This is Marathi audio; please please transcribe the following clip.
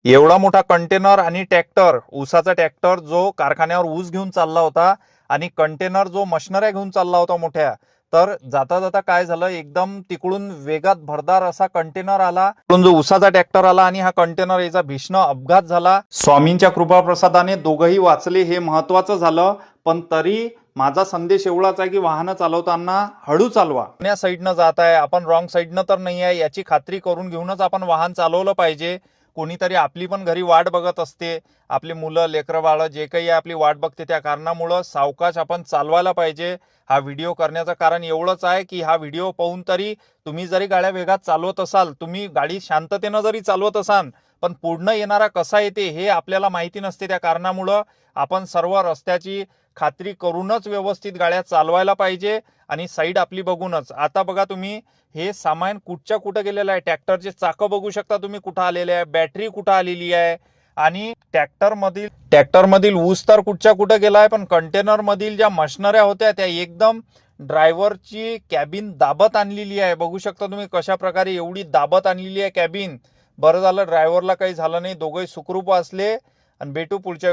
एवढा मोठा कंटेनर आणि ट्रॅक्टर, ऊसाचा ट्रॅक्टर जो कारखान्यावर ऊस घेऊन चालला होता आणि कंटेनर जो मशिनऱ्या घेऊन चालला होता मोठ्या, तर जाता जाता काय झालं, एकदम तिकडून वेगात भरदार असा कंटेनर आला, तिकडून जो ऊसाचा ट्रॅक्टर आला आणि हा कंटेनर याचा भीषण अपघात झाला. स्वामींच्या कृपाप्रसादाने दोघंही वाचले, हे महत्वाचं झालं. पण तरी माझा संदेश एवढाच आहे की वाहनं चालवताना हळू चालवा. या साईडनं जात आहे आपण, रॉंग साईडनं तर नाही आहे याची खात्री करून घेऊनच आपण वाहन चालवलं पाहिजे. कोणीतरी आपली पण घरी वाट बघत असते, आपली मुलं लेकरं बाळ जे काही आपली वाट बघते, त्या कारणामुळं सावकाश आपण चालवायला पाहिजे. हा व्हिडिओ करण्याचं कारण एवढंच आहे की हा व्हिडिओ पाहून तरी तुम्ही जरी गाड्या वेगात चालवत असाल, तुम्ही गाडी शांततेनं जरी चालवत असाल, पण पुढनं येणारा कसा येते हे आपल्याला माहिती नसते. त्या कारणामुळं आपण सर्व रस्त्याची खात्री करूनच व्यवस्थित गाड्या चालवायला पाहिजे आणि साईड आपली बघूनच. आता बघा तुम्ही, हे सामान कुठच्या कुठं गेलेलं आहे. ट्रॅक्टरचे चाकं बघू शकता तुम्ही कुठं आलेले आहे, बॅटरी कुठं आलेली आहे आणि ट्रॅक्टरमधील ऊस तर कुठच्या कुठं गेलाय, पण कंटेनर मधील ज्या मशिनऱ्या होत्या त्या एकदम ड्रायव्हरची कॅबिन दाबत आणलेली आहे. बघू शकता तुम्ही कशा प्रकारे एवढी दाबत आणलेली आहे कॅबिन. बरं झालं ड्रायव्हरला काही झालं नाही, दोघंही सुखरूप असले. आणि भेटू पुढच्या